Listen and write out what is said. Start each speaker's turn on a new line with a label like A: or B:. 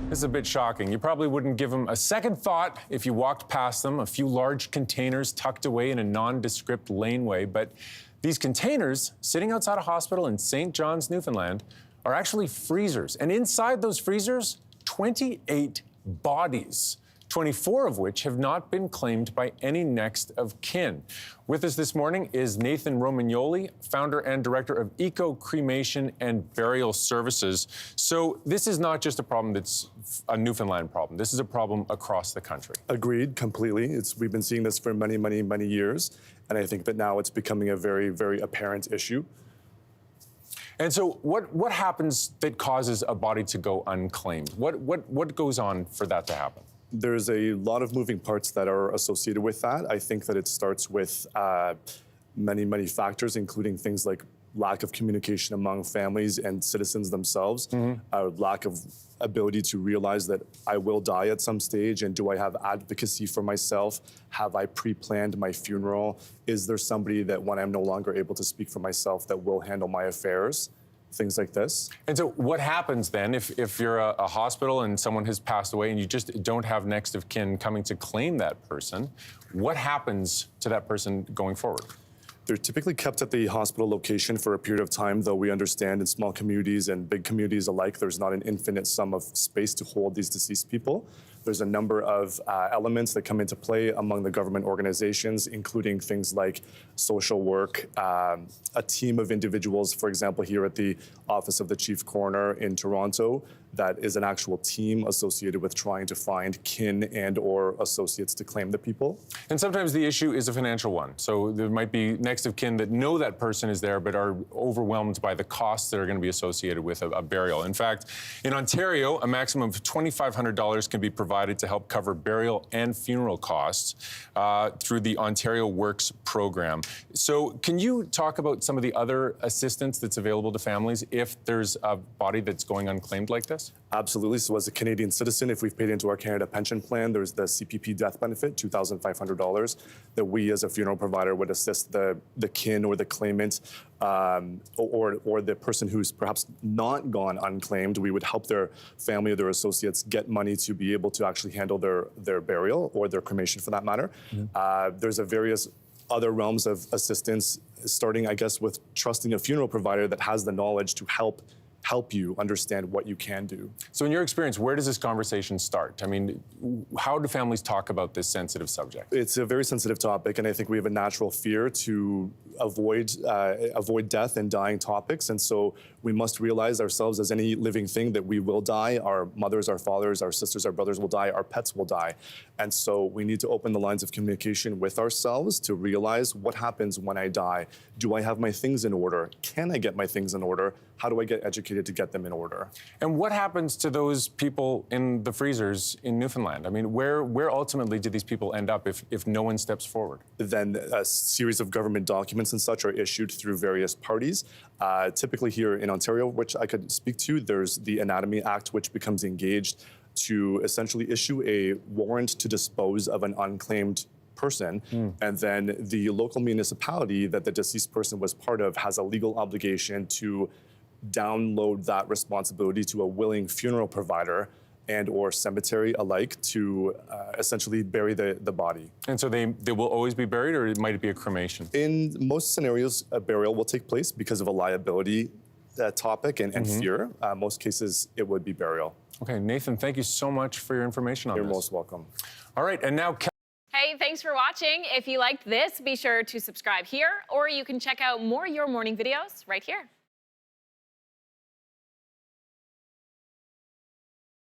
A: This is a bit shocking. You probably wouldn't give them a second thought if you walked past them, a few large containers tucked away in a nondescript laneway. But these containers, sitting outside a hospital in St. John's, Newfoundland, are actually freezers. And inside those freezers, 28 bodies, 24 of which have not been claimed by any next of kin. With us this morning is Nathan Romagnoli, founder and director of Eco Cremation and Burial Services. So this is not just a problem that's a Newfoundland problem. This is a problem across the country. Agreed, completely. We've been seeing this for many, many, many years. And I think that now it's becoming a very, very apparent issue. And so what happens that causes a body to go unclaimed? What goes on for that to happen? There's a lot of moving parts that are associated with that. I think that it starts with many, many factors, including things like lack of communication among families and citizens themselves, lack of ability to realize that I will die at some stage, and do I have advocacy for myself? Have I pre-planned my funeral? Is there somebody that when I'm no longer able to speak for myself that will handle my affairs? Things like this. And so what happens then if you're a hospital and someone has passed away and you just don't have next of kin coming to claim that person? What happens to that person going forward? They're typically kept at the hospital location for a period of time, though we understand in small communities and big communities alike, there's not an infinite sum of space to hold these deceased people. There's a number of elements that come into play among the government organizations, including things like social work, a team of individuals, for example, here at the Office of the Chief Coroner in Toronto, that is an actual team associated with trying to find kin and or associates to claim the people. And sometimes the issue is a financial one. So there might be next of kin that know that person is there but are overwhelmed by the costs that are going to be associated with a burial. In fact, in Ontario, a maximum of $2,500 can be provided to help cover burial and funeral costs through the Ontario Works program. So can you talk about some of the other assistance that's available to families if there's a body that's going unclaimed like this? Absolutely. So as a Canadian citizen, if we've paid into our Canada pension plan, there's the CPP death benefit, $2,500, that we as a funeral provider would assist the kin or the claimant or the person who's perhaps not gone unclaimed. We would help their family or their associates get money to be able to actually handle their burial or their cremation for that matter. There's a various other realms of assistance, starting, I guess, with trusting a funeral provider that has the knowledge to help you understand what you can do. So in your experience, where does this conversation start? I mean, how do families talk about this sensitive subject? It's a very sensitive topic, and I think we have a natural fear to avoid death and dying topics, and so we must realize ourselves as any living thing that we will die. Our mothers, our fathers, our sisters, our brothers will die, our pets will die. And so we need to open the lines of communication with ourselves to realize what happens when I die. Do I have my things in order? Can I get my things in order? How do I get educated to get them in order? And what happens to those people in the freezers in Newfoundland? I mean, where ultimately do these people end up if no one steps forward? Then a series of government documents and such are issued through various parties. Typically here in Ontario, which I could speak to, there's the Anatomy Act, which becomes engaged to essentially issue a warrant to dispose of an unclaimed person, and then the local municipality that the deceased person was part of has a legal obligation to download that responsibility to a willing funeral provider and or cemetery alike to essentially bury the body. And so they will always be buried, or might it be a cremation? In most scenarios, a burial will take place because of a liability topic and fear. Most cases, it would be burial. Okay, Nathan, thank you so much for your information on this. You're most welcome. All right, and now...
B: Hey, thanks for watching. If you liked this, be sure to subscribe here, or you can check out more Your Morning videos right here.